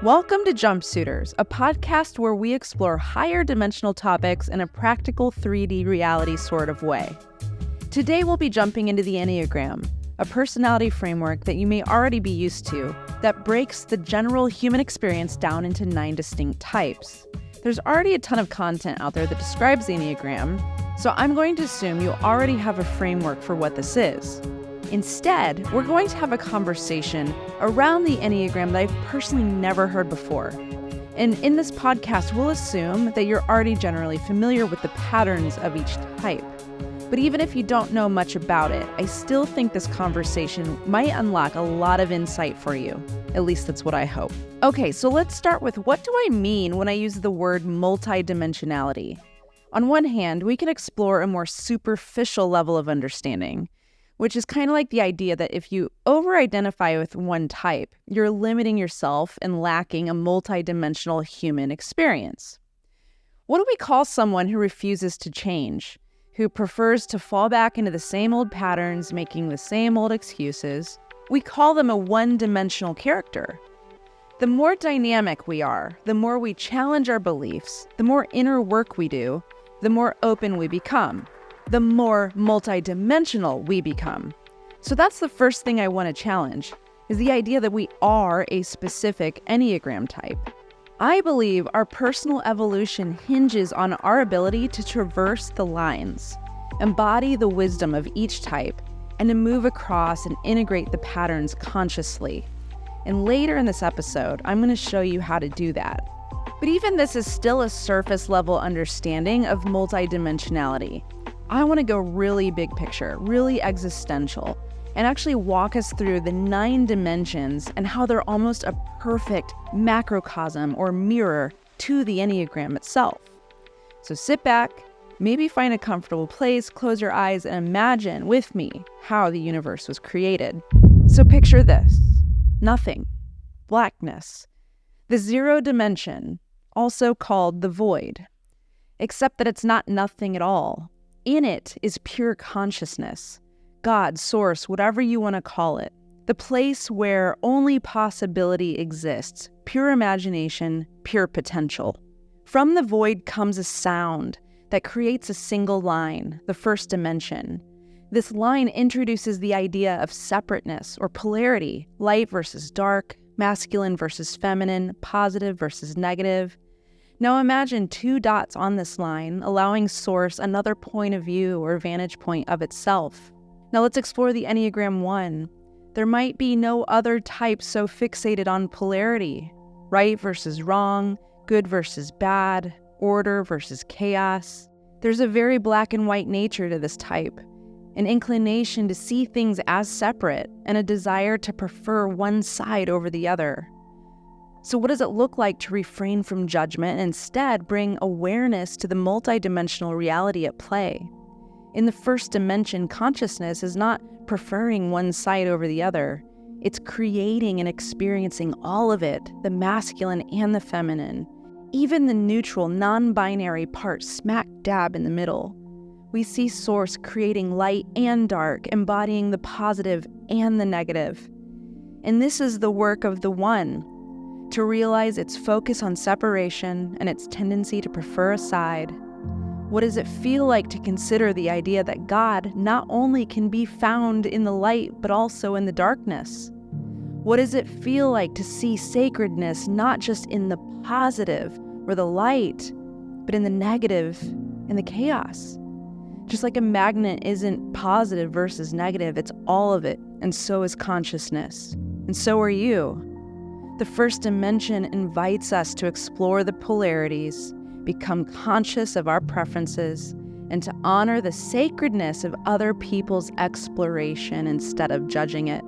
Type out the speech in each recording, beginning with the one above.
Welcome to Jumpsuiters, a podcast where we explore higher dimensional topics in a practical 3D reality sort of way. Today we'll be jumping into the Enneagram, a personality framework that you may already be used to that breaks the general human experience down into 9 distinct types. There's already a ton of content out there that describes the Enneagram, so I'm going to assume you already have a framework for what this is. Instead, we're going to have a conversation around the Enneagram that I've personally never heard before. And in this podcast, we'll assume that you're already generally familiar with the patterns of each type. But even if you don't know much about it, I still think this conversation might unlock a lot of insight for you. At least that's what I hope. Okay, so let's start with what do I mean when I use the word multidimensionality? On one hand, we can explore a more superficial level of understanding, which is kind of like the idea that if you over-identify with one type, you're limiting yourself and lacking a multidimensional human experience. What do we call someone who refuses to change, who prefers to fall back into the same old patterns, making the same old excuses? We call them a one-dimensional character. The more dynamic we are, the more we challenge our beliefs, the more inner work we do, the more open we become, the more multidimensional we become. So that's the first thing I want to challenge, is the idea that we are a specific Enneagram type. I believe our personal evolution hinges on our ability to traverse the lines, embody the wisdom of each type, and to move across and integrate the patterns consciously. And later in this episode, I'm going to show you how to do that. But even this is still a surface level understanding of multidimensionality. I want to go really big picture, really existential, and actually walk us through the 9 dimensions and how they're almost a perfect macrocosm or mirror to the Enneagram itself. So sit back, maybe find a comfortable place, close your eyes, and imagine with me how the universe was created. So picture this: nothing, blackness, the 0 dimension, also called the void, except that it's not nothing at all. In it is pure consciousness, God, source, whatever you want to call it, the place where only possibility exists, pure imagination, pure potential. From the void comes a sound that creates a single line, the first dimension. This line introduces the idea of separateness or polarity, light versus dark, masculine versus feminine, positive versus negative. Now imagine 2 dots on this line, allowing Source another point of view or vantage point of itself. Now let's explore the Enneagram 1. There might be no other type so fixated on polarity, right versus wrong, good versus bad, order versus chaos. There's a very black and white nature to this type, an inclination to see things as separate, and a desire to prefer one side over the other. So what does it look like to refrain from judgment and instead bring awareness to the multidimensional reality at play? In the first dimension, consciousness is not preferring one side over the other. It's creating and experiencing all of it, the masculine and the feminine, even the neutral, non-binary part smack dab in the middle. We see Source creating light and dark, embodying the positive and the negative. And this is the work of the One, to realize its focus on separation and its tendency to prefer a side. What does it feel like to consider the idea that God not only can be found in the light, but also in the darkness? What does it feel like to see sacredness not just in the positive or the light, but in the negative and the chaos? Just like a magnet isn't positive versus negative, it's all of it, and so is consciousness, and so are you. The first dimension invites us to explore the polarities, become conscious of our preferences, and to honor the sacredness of other people's exploration instead of judging it.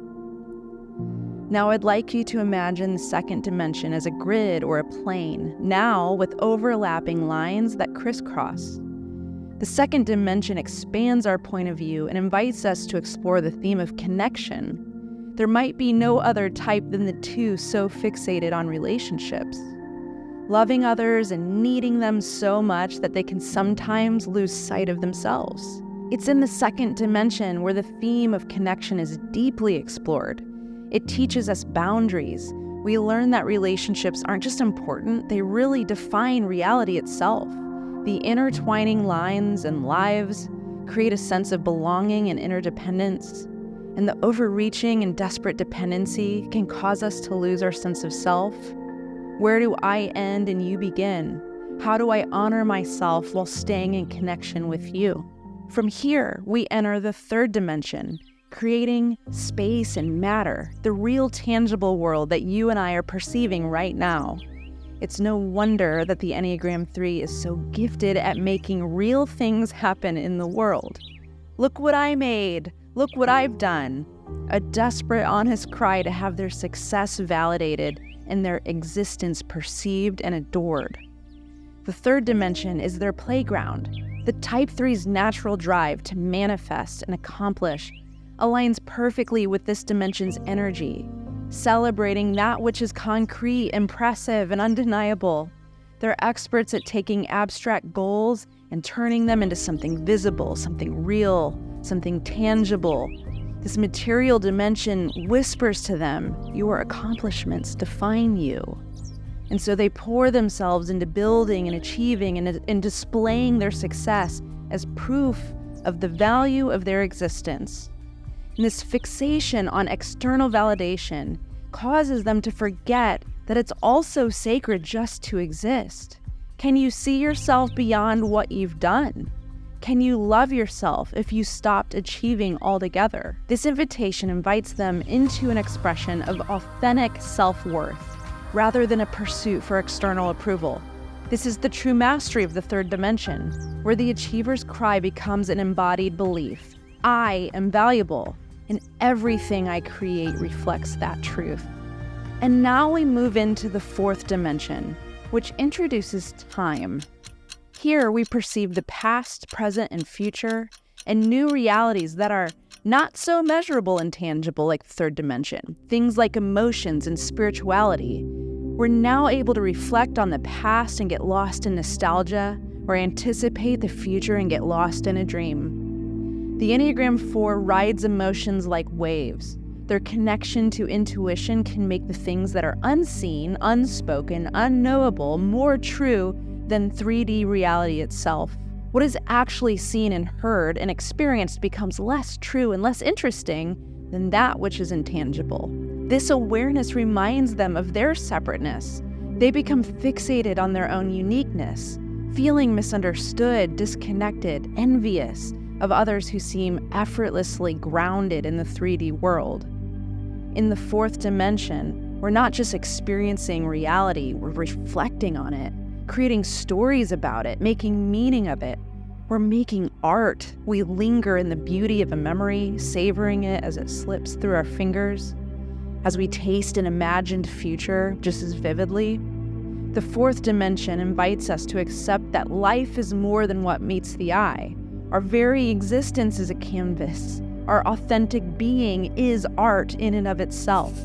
Now I'd like you to imagine the second dimension as a grid or a plane, now with overlapping lines that crisscross. The second dimension expands our point of view and invites us to explore the theme of connection. There might be no other type than the 2 so fixated on relationships, loving others and needing them so much that they can sometimes lose sight of themselves. It's in the second dimension where the theme of connection is deeply explored. It teaches us boundaries. we learn that relationships aren't just important, they really define reality itself. The intertwining lines and lives create a sense of belonging and interdependence, and the overreaching and desperate dependency can cause us to lose our sense of self. Where do I end and you begin? How do I honor myself while staying in connection with you? From here, we enter the third dimension, creating space and matter, the real tangible world that you and I are perceiving right now. It's no wonder that the Enneagram 3 is so gifted at making real things happen in the world. Look what I made! Look what I've done! A desperate, honest cry to have their success validated and their existence perceived and adored. The third dimension is their playground. The Type 3's natural drive to manifest and accomplish aligns perfectly with this dimension's energy, celebrating that which is concrete, impressive, and undeniable. They're experts at taking abstract goals and turning them into something visible, something real, something tangible. This material dimension whispers to them, your accomplishments define you. And so they pour themselves into building and achieving and displaying their success as proof of the value of their existence. And this fixation on external validation causes them to forget that it's also sacred just to exist. Can you see yourself beyond what you've done? Can you love yourself if you stopped achieving altogether? This invitation invites them into an expression of authentic self-worth, rather than a pursuit for external approval. This is the true mastery of the third dimension, where the achiever's cry becomes an embodied belief. I am valuable, and everything I create reflects that truth. And now we move into the fourth dimension, which introduces time. Here we perceive the past, present, and future, and new realities that are not so measurable and tangible like the third dimension. Things like emotions and spirituality. We're now able to reflect on the past and get lost in nostalgia, or anticipate the future and get lost in a dream. The Enneagram 4 rides emotions like waves. Their connection to intuition can make the things that are unseen, unspoken, unknowable more true than 3D reality itself. What is actually seen and heard and experienced becomes less true and less interesting than that which is intangible. This awareness reminds them of their separateness. They become fixated on their own uniqueness, feeling misunderstood, disconnected, envious of others who seem effortlessly grounded in the 3D world. In the fourth dimension, we're not just experiencing reality, we're reflecting on it, creating stories about it, making meaning of it. We're making art. We linger in the beauty of a memory, savoring it as it slips through our fingers, as we taste an imagined future just as vividly. The fourth dimension invites us to accept that life is more than what meets the eye. Our very existence is a canvas. Our authentic being is art in and of itself.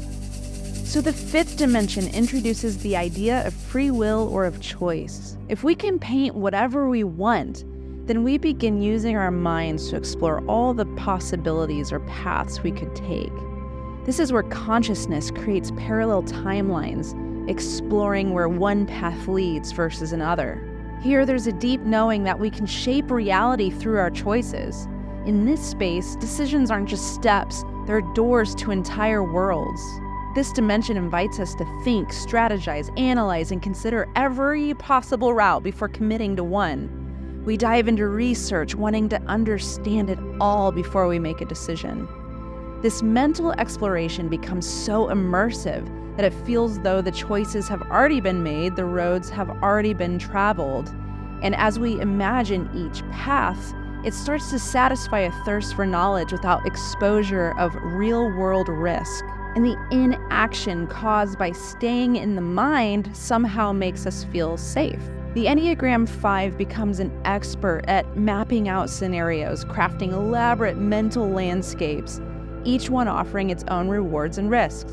So the fifth dimension introduces the idea of free will or of choice. If we can paint whatever we want, then we begin using our minds to explore all the possibilities or paths we could take. This is where consciousness creates parallel timelines, exploring where one path leads versus another. Here, there's a deep knowing that we can shape reality through our choices. In this space, decisions aren't just steps, they're doors to entire worlds. This dimension invites us to think, strategize, analyze, and consider every possible route before committing to one. We dive into research, wanting to understand it all before we make a decision. This mental exploration becomes so immersive that it feels though the choices have already been made, the roads have already been traveled. And as we imagine each path, it starts to satisfy a thirst for knowledge without exposure of real-world risk. And the inaction caused by staying in the mind somehow makes us feel safe. The Enneagram 5 becomes an expert at mapping out scenarios, crafting elaborate mental landscapes, each one offering its own rewards and risks.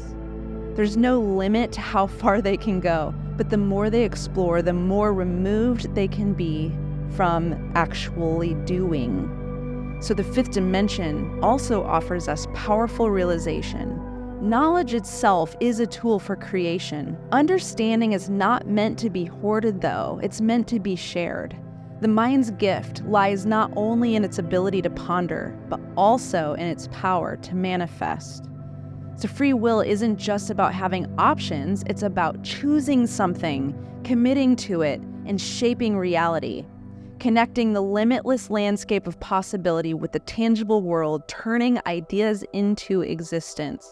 There's no limit to how far they can go, but the more they explore, the more removed they can be from actually doing. So the fifth dimension also offers us powerful realization. Knowledge itself is a tool for creation. Understanding is not meant to be hoarded, though. It's meant to be shared. The mind's gift lies not only in its ability to ponder, but also in its power to manifest. So free will isn't just about having options, it's about choosing something, committing to it, and shaping reality. Connecting the limitless landscape of possibility with the tangible world, turning ideas into existence.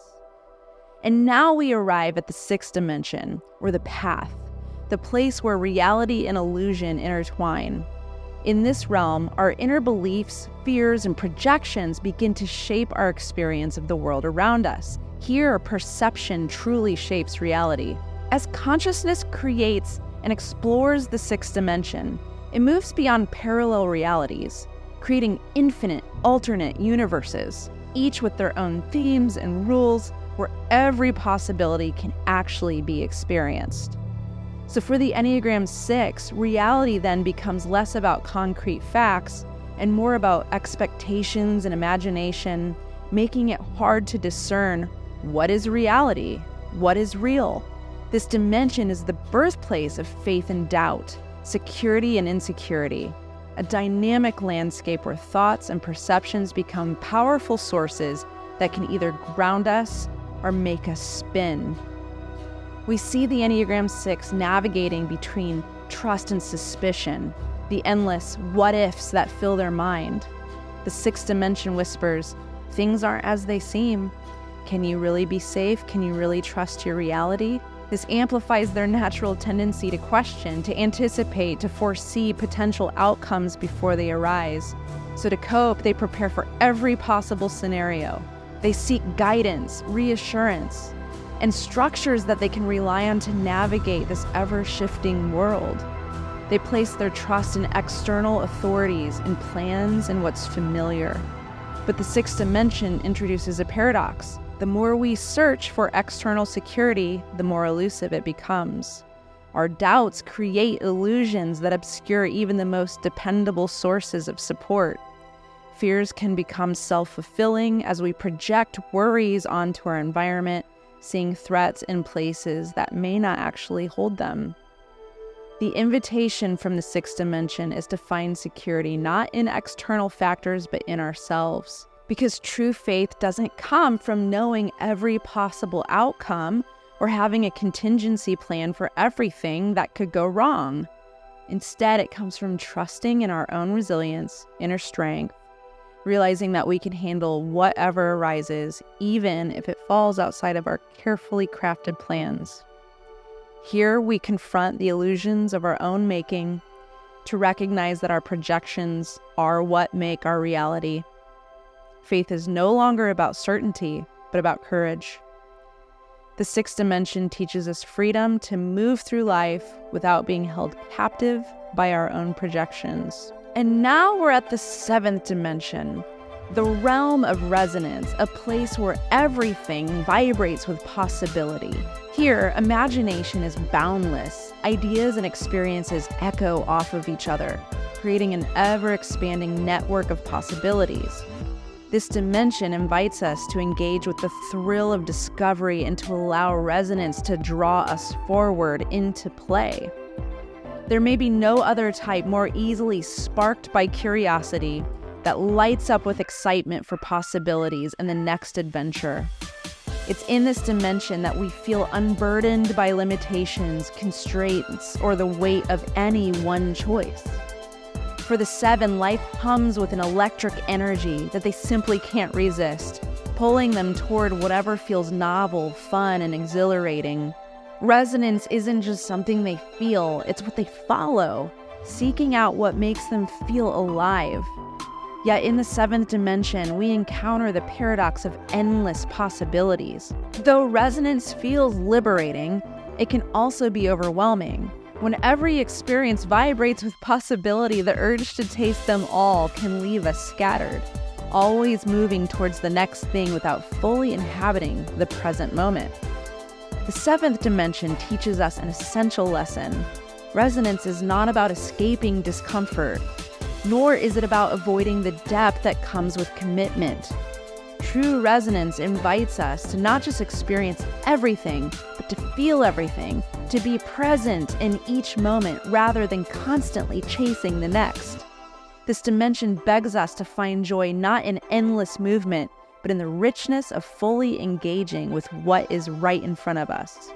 And now we arrive at the sixth dimension, or the path, the place where reality and illusion intertwine. In this realm, our inner beliefs, fears, and projections begin to shape our experience of the world around us. Here, perception truly shapes reality. As consciousness creates and explores the sixth dimension, it moves beyond parallel realities, creating infinite, alternate universes, each with their own themes and rules, where every possibility can actually be experienced. So for the Enneagram 6, reality then becomes less about concrete facts and more about expectations and imagination, making it hard to discern what is reality, what is real. This dimension is the birthplace of faith and doubt, security and insecurity, a dynamic landscape where thoughts and perceptions become powerful sources that can either ground us or make us spin. We see the Enneagram 6 navigating between trust and suspicion, the endless what-ifs that fill their mind. The sixth dimension whispers, things aren't as they seem. Can you really be safe? Can you really trust your reality? This amplifies their natural tendency to question, to anticipate, to foresee potential outcomes before they arise. So to cope, they prepare for every possible scenario. They seek guidance, reassurance, and structures that they can rely on to navigate this ever-shifting world. They place their trust in external authorities, in plans, and what's familiar. But the sixth dimension introduces a paradox. The more we search for external security, the more elusive it becomes. Our doubts create illusions that obscure even the most dependable sources of support. Fears can become self-fulfilling as we project worries onto our environment, seeing threats in places that may not actually hold them. The invitation from the sixth dimension is to find security not in external factors, but in ourselves. Because true faith doesn't come from knowing every possible outcome or having a contingency plan for everything that could go wrong. Instead, it comes from trusting in our own resilience, inner strength, realizing that we can handle whatever arises, even if it falls outside of our carefully crafted plans. Here, we confront the illusions of our own making to recognize that our projections are what make our reality. Faith is no longer about certainty, but about courage. The sixth dimension teaches us freedom to move through life without being held captive by our own projections. And now we're at the seventh dimension, the realm of resonance, a place where everything vibrates with possibility. Here, imagination is boundless. Ideas and experiences echo off of each other, creating an ever-expanding network of possibilities. This dimension invites us to engage with the thrill of discovery and to allow resonance to draw us forward into play. There may be no other type more easily sparked by curiosity that lights up with excitement for possibilities and the next adventure. It's in this dimension that we feel unburdened by limitations, constraints, or the weight of any one choice. For the seven, life hums with an electric energy that they simply can't resist, pulling them toward whatever feels novel, fun, and exhilarating. Resonance isn't just something they feel, it's what they follow, seeking out what makes them feel alive. Yet in the seventh dimension, we encounter the paradox of endless possibilities. Though resonance feels liberating, it can also be overwhelming. When every experience vibrates with possibility, the urge to taste them all can leave us scattered, always moving towards the next thing without fully inhabiting the present moment. The seventh dimension teaches us an essential lesson. Resonance is not about escaping discomfort, nor is it about avoiding the depth that comes with commitment. True resonance invites us to not just experience everything, but to feel everything, to be present in each moment rather than constantly chasing the next. This dimension begs us to find joy not in endless movement, but in the richness of fully engaging with what is right in front of us.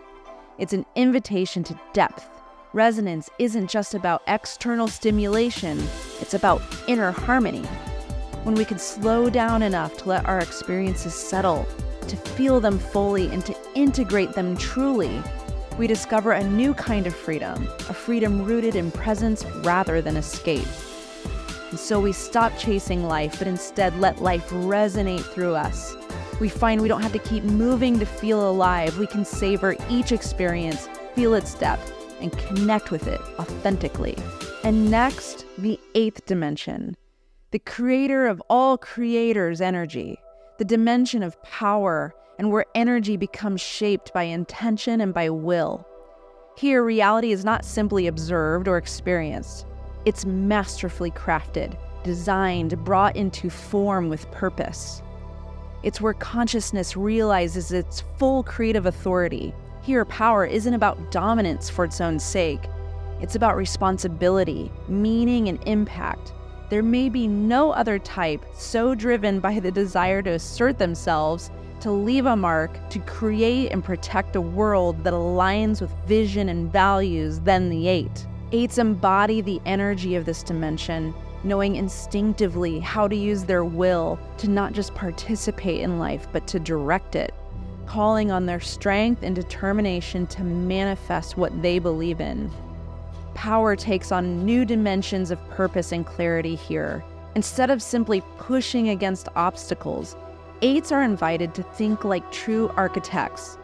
It's an invitation to depth. Resonance isn't just about external stimulation, it's about inner harmony. When we can slow down enough to let our experiences settle, to feel them fully and to integrate them truly, we discover a new kind of freedom, a freedom rooted in presence rather than escape. And so we stop chasing life, but instead let life resonate through us. We find we don't have to keep moving to feel alive. We can savor each experience, feel its depth, and connect with it authentically. And next, the 8th dimension, the creator of all creators energy, the dimension of power, and where energy becomes shaped by intention and by will. Here, reality is not simply observed or experienced. It's masterfully crafted, designed, brought into form with purpose. It's where consciousness realizes its full creative authority. Here, power isn't about dominance for its own sake. It's about responsibility, meaning, and impact. There may be no other type so driven by the desire to assert themselves, to leave a mark, to create and protect a world that aligns with vision and values than the 8. 8s embody the energy of this dimension, knowing instinctively how to use their will to not just participate in life, but to direct it, calling on their strength and determination to manifest what they believe in. Power takes on new dimensions of purpose and clarity here. Instead of simply pushing against obstacles, 8s are invited to think like true architects,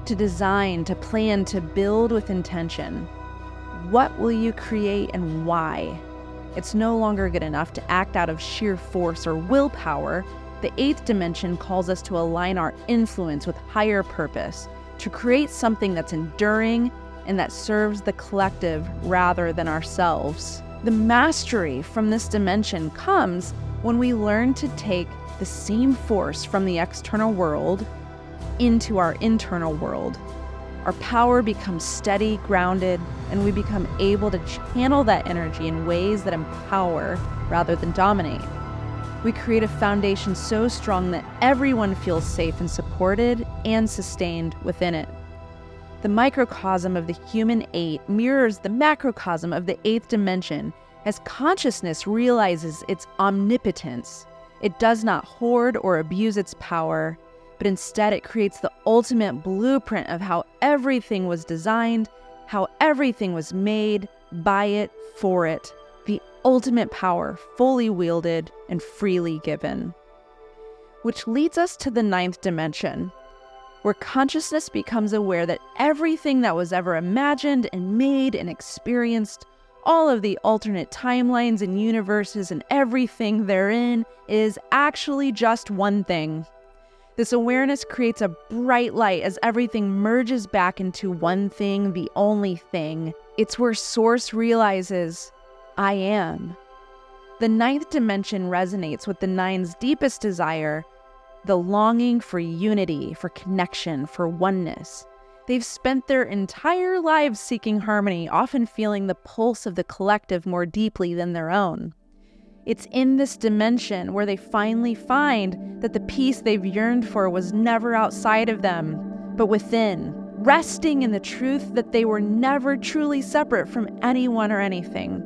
to design, to plan, to build with intention. What will you create and why? It's no longer good enough to act out of sheer force or willpower. The 8th dimension calls us to align our influence with higher purpose, to create something that's enduring and that serves the collective rather than ourselves. The mastery from this dimension comes when we learn to take the same force from the external world into our internal world. Our power becomes steady, grounded, and we become able to channel that energy in ways that empower rather than dominate. We create a foundation so strong that everyone feels safe and supported and sustained within it. The microcosm of the human 8 mirrors the macrocosm of the 8th dimension as consciousness realizes its omnipotence. It does not hoard or abuse its power, but instead it creates the ultimate blueprint of how everything was designed, how everything was made, by it, for it, the ultimate power fully wielded and freely given. Which leads us to the 9th dimension, where consciousness becomes aware that everything that was ever imagined and made and experienced, all of the alternate timelines and universes and everything therein, is actually just one thing. This awareness creates a bright light as everything merges back into one thing, the only thing. It's where Source realizes, I am. The 9th dimension resonates with the 9's deepest desire, the longing for unity, for connection, for oneness. They've spent their entire lives seeking harmony, often feeling the pulse of the collective more deeply than their own. It's in this dimension where they finally find that the peace they've yearned for was never outside of them, but within, resting in the truth that they were never truly separate from anyone or anything.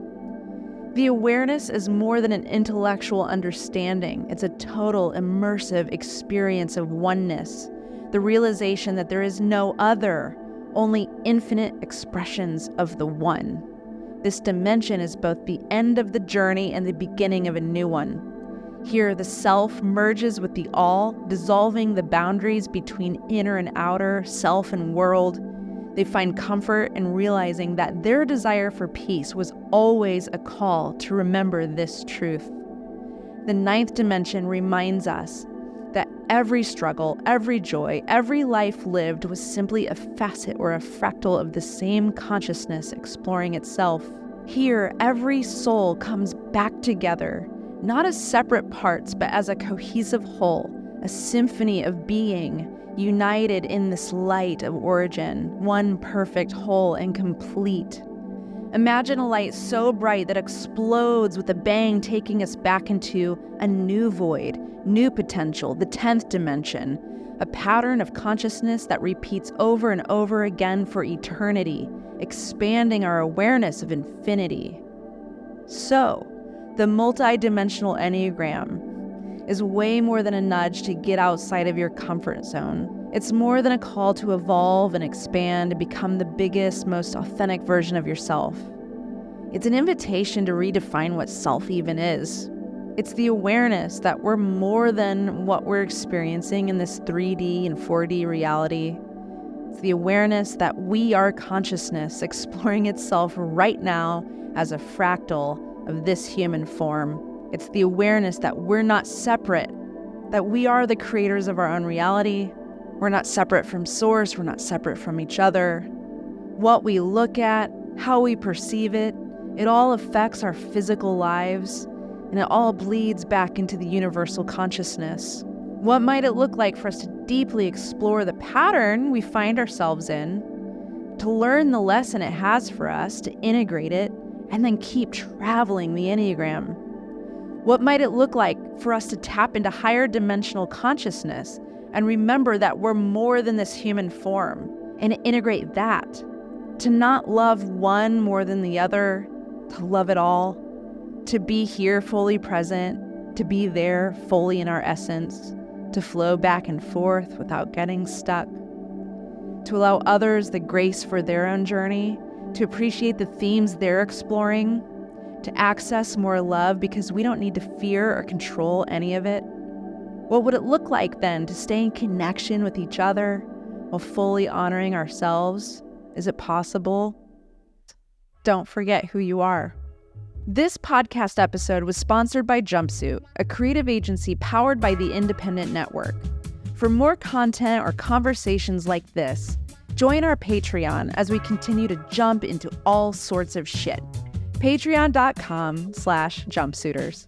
The awareness is more than an intellectual understanding. It's a total, immersive experience of oneness, the realization that there is no other, only infinite expressions of the one. This dimension is both the end of the journey and the beginning of a new one. Here, the self merges with the all, dissolving the boundaries between inner and outer, self and world. They find comfort in realizing that their desire for peace was always a call to remember this truth. The 9th dimension reminds us that every struggle, every joy, every life lived was simply a facet or a fractal of the same consciousness exploring itself. Here, every soul comes back together, not as separate parts, but as a cohesive whole, a symphony of being united in this light of origin, one perfect whole and complete. Imagine a light so bright that explodes with a bang, taking us back into a new void, new potential, the 10th dimension, a pattern of consciousness that repeats over and over again for eternity, expanding our awareness of infinity. So, the multidimensional Enneagram is way more than a nudge to get outside of your comfort zone. It's more than a call to evolve and expand and become the biggest, most authentic version of yourself. It's an invitation to redefine what self even is. It's the awareness that we're more than what we're experiencing in this 3D and 4D reality. It's the awareness that we are consciousness exploring itself right now as a fractal of this human form. It's the awareness that we're not separate, that we are the creators of our own reality. We're not separate from source. We're not separate from each other. What we look at, how we perceive it, it all affects our physical lives, and it all bleeds back into the universal consciousness. What might it look like for us to deeply explore the pattern we find ourselves in, to learn the lesson it has for us, to integrate it, and then keep traveling the Enneagram? What might it look like for us to tap into higher dimensional consciousness and remember that we're more than this human form and integrate that? To not love one more than the other, to love it all, to be here fully present, to be there fully in our essence, to flow back and forth without getting stuck, to allow others the grace for their own journey, to appreciate the themes they're exploring, to access more love because we don't need to fear or control any of it. What would it look like then to stay in connection with each other while fully honoring ourselves? Is it possible? Don't forget who you are. This podcast episode was sponsored by Jumpsuit, a creative agency powered by the Independent Network. For more content or conversations like this, join our Patreon as we continue to jump into all sorts of shit. Patreon.com/Jumpsuiters.